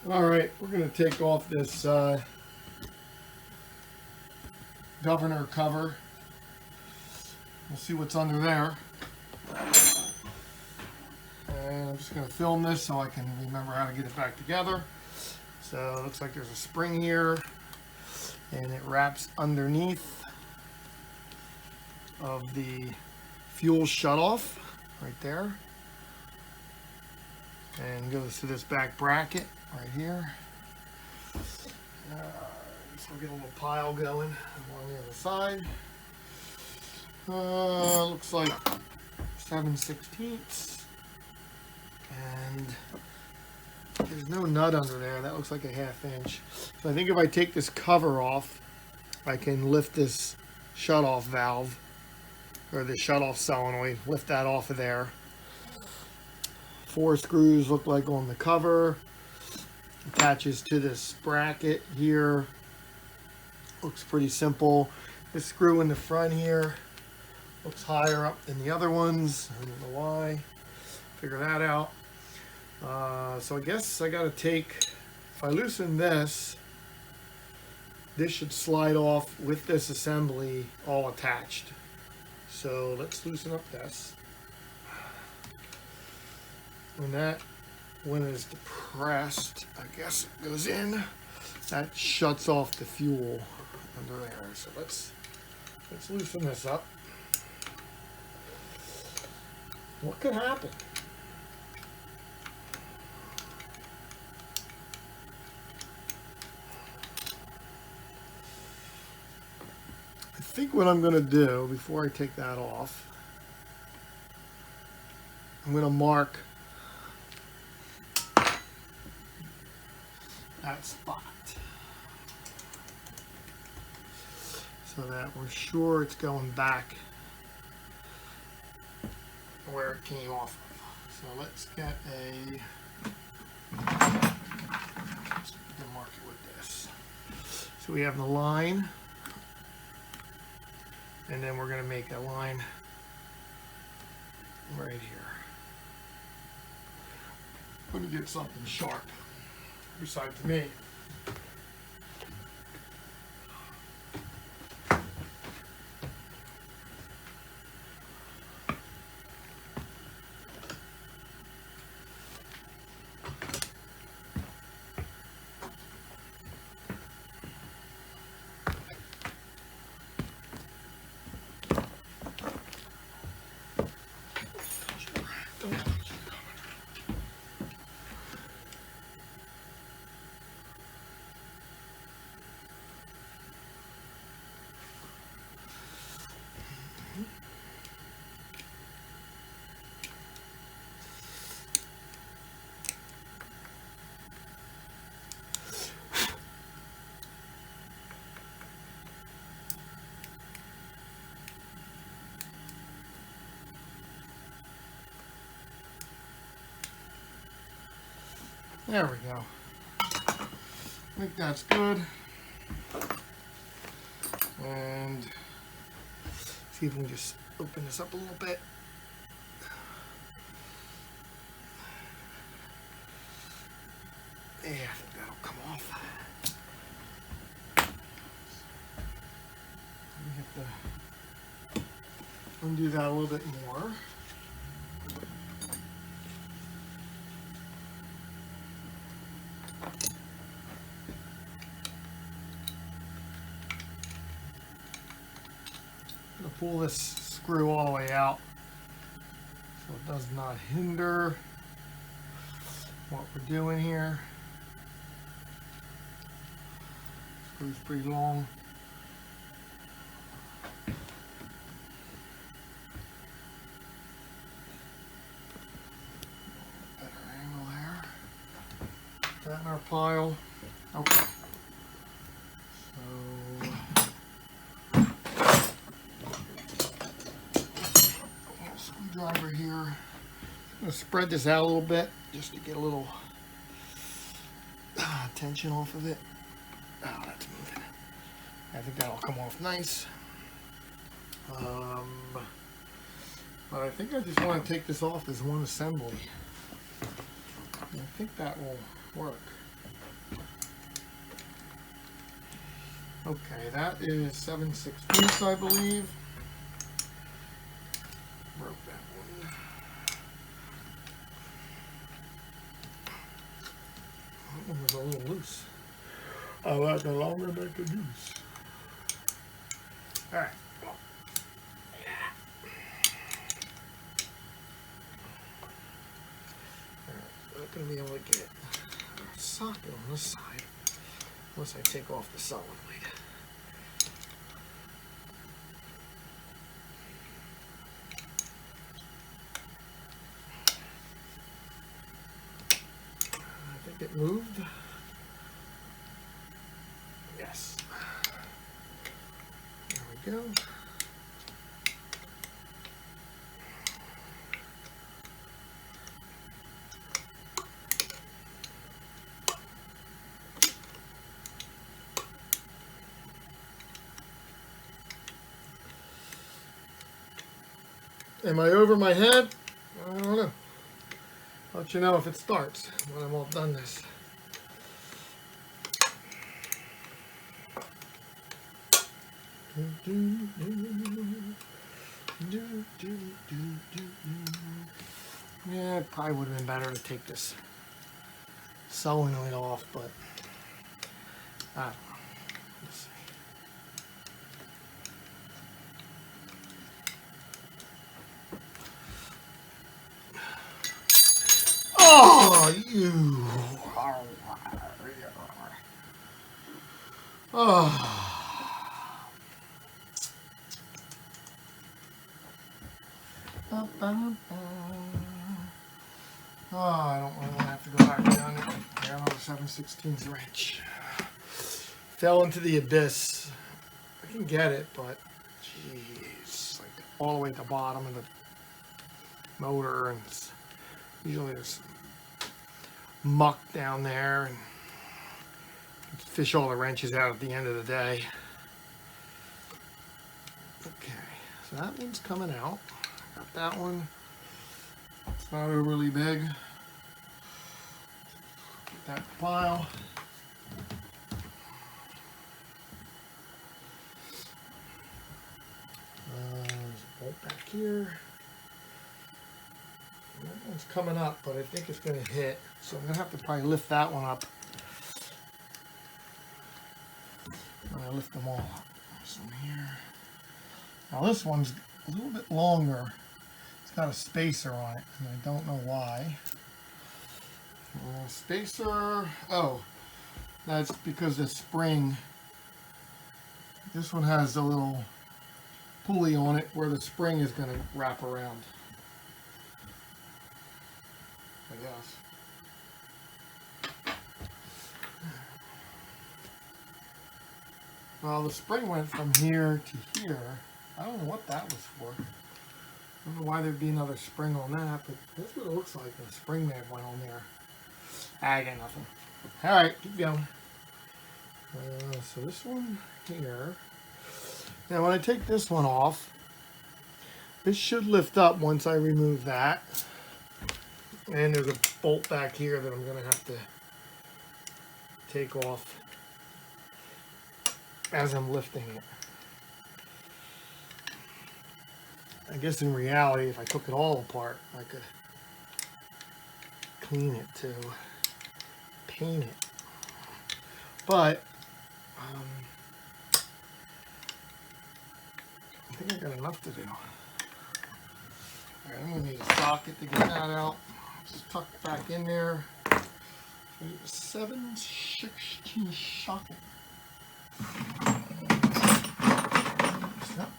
All right, we're going to take off this governor cover. We'll see what's under there. And I'm just going to film this so I can remember how to get it back together. So it looks like there's a spring here, and it wraps underneath of the fuel shutoff right there, and goes to this back bracket right here. So we'll get a little pile going along the other side. Looks like 7/16, and there's no nut under there. That looks like a 1/2 inch. So I think if I take this cover off, I can lift this shutoff valve, or the shutoff solenoid, lift that off of there. 4 screws look like on the cover. Attaches to this bracket here. Looks pretty simple. This screw in the front here looks higher up than the other ones. I don't know why. Figure that out. So I guess I got to take, if I loosen this, this should slide off with this assembly all attached. So let's loosen up this. When when it's depressed, I guess it goes in. That shuts off the fuel under there. So let's loosen this up. What could happen? I think what I'm going to do before I take that off, I'm going to mark that spot so that we're sure it's going back where it came off of. So let's get we can mark it with this. So we have the line, and then we're going to make a line right here. I'm going to get something sharp besides me. There we go. I think that's good. And see if we can just open this up a little bit. Yeah, I think that'll come off. We have to undo that a little bit more. Pull this screw all the way out so it does not hinder what we're doing here. Screw's pretty long. Better angle there. Put that in our pile. Okay. Screwdriver here. I'm going to spread this out a little bit just to get a little tension off of it. Oh, that's moving. I think that'll come off nice. But I think I just want to take this off as one assembly. I think that will work. Okay, that is 7/16, I believe. Broke that one. That one was a little loose. I like the longer make a deuce. All right. Not going to be able to get a socket on this side unless I take off the solenoid. I think it moved. Yes. There we go. Am I over my head? I don't know. I'll let you know if it starts when I'm all done this. Yeah, it probably would have been better to take this solenoid off, but I don't know. Let's see. Oh, you. Oh. Oh, I don't really want to have to go back down there. Another 7/16 wrench. Fell into the abyss. I can get it, but jeez, like all the way at the bottom of the motor, and usually there's muck down there, and fish all the wrenches out at the end of the day. Okay, so that one's coming out. Got that one. It's not overly big. Put that in the pile. There's a bolt back here. That one's coming up, but I think it's going to hit. So I'm going to have to probably lift that one up. I'm going to lift them all up. This one here. Now this one's a little bit longer. It's got a spacer on it, and I don't know why. Spacer, oh, that's because the spring, this one has a little pulley on it where the spring is going to wrap around, I guess. Well, the spring went from here to here. I don't know what that was for. I don't know why there'd be another spring on that, but that's what it looks like. The spring may have went on there. I got nothing. All right, keep going. So this one here. Now when I take this one off, this should lift up once I remove that. And there's a bolt back here that I'm going to have to take off as I'm lifting it. I guess in reality, if I took it all apart, I could clean it too, paint it. But I think I got enough to do. All right, I'm gonna need a socket to get that out. Just tuck it back in there. I need a 7/16 socket.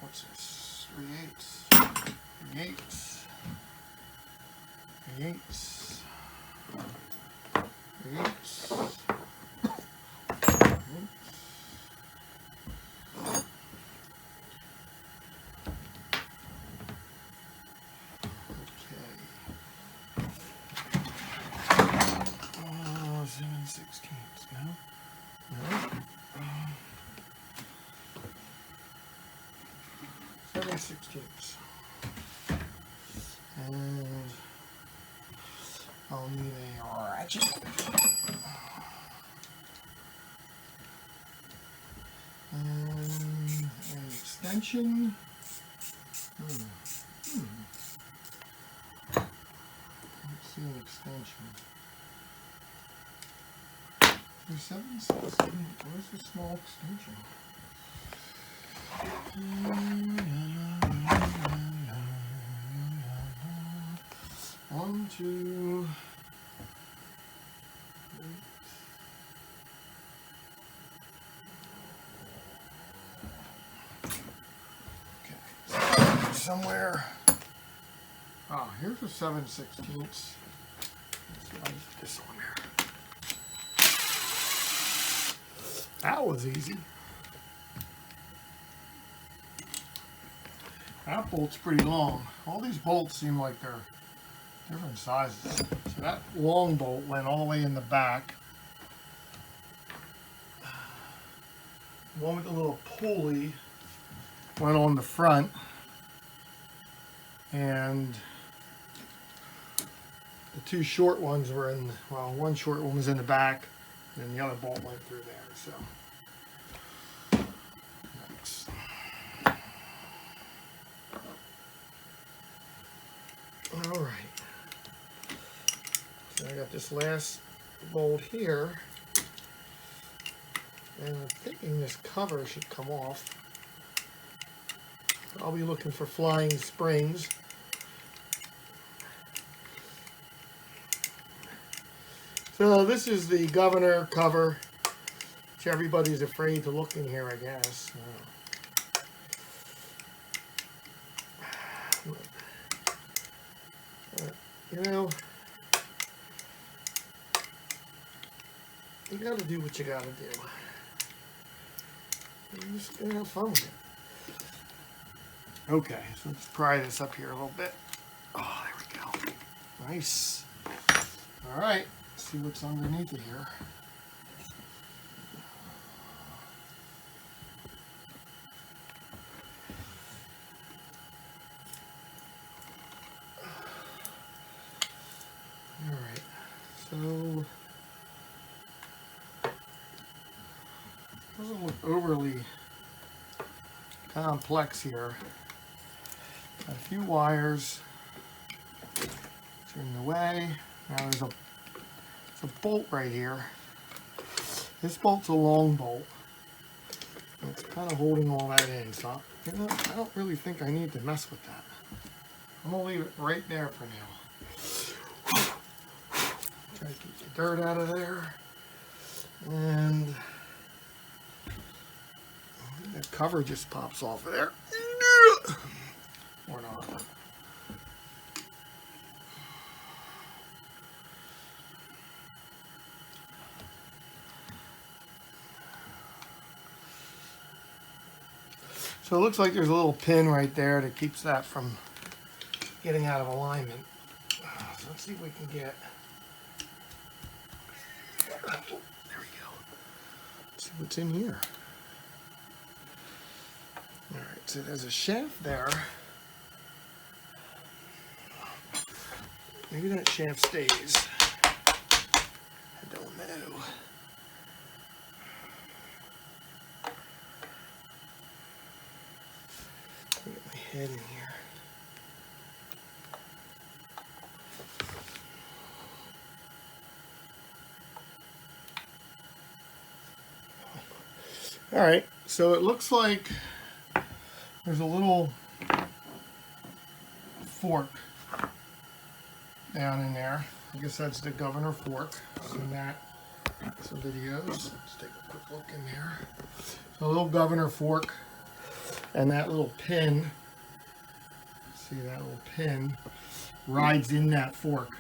What's this? 3/8. 3/8. 3/8. 3/8. Okay. 7/16. No. 7/16. And I'll need a ratchet. And extension. Let's see an extension. There's 716. Where's the small extension? One, two. Okay. Somewhere. Oh, here's a 7/16. This one here. That was easy. That bolt's pretty long. All these bolts seem like they're different sizes. So that long bolt went all the way in the back. The one with the little pulley went on the front. And the two short ones were in, well, one short one was in the back, and the other bolt went through there, so. Next. All right. So I got this last bolt here, and I'm thinking this cover should come off. I'll be looking for flying springs. So this is the governor cover, which everybody's afraid to look in here, I guess. You know, you gotta do what you gotta do. You're just gonna have fun with it. Okay, so let's pry this up here a little bit. Oh, there we go. Nice. All right, let's see what's underneath it here. All right, so doesn't look overly complex here. Got a few wires which are in the way. Now there's a bolt right here. This bolt's a long bolt. It's kind of holding all that in, so you know, I don't really think I need to mess with that. I'm gonna leave it right there for now. Try to keep the dirt out of there. And the cover just pops off of there. Or not. So it looks like there's a little pin right there that keeps that from getting out of alignment. So let's see if we can get. There we go. Let's see what's in here. All right, so there's a shaft there. Maybe that shaft stays. I don't know. Get my head in here. All right, so it looks like there's a little fork down in there. I guess that's the governor fork. I've seen that in some videos. Let's take a quick look in there. So a little governor fork and that little pin. See that little pin rides in that fork.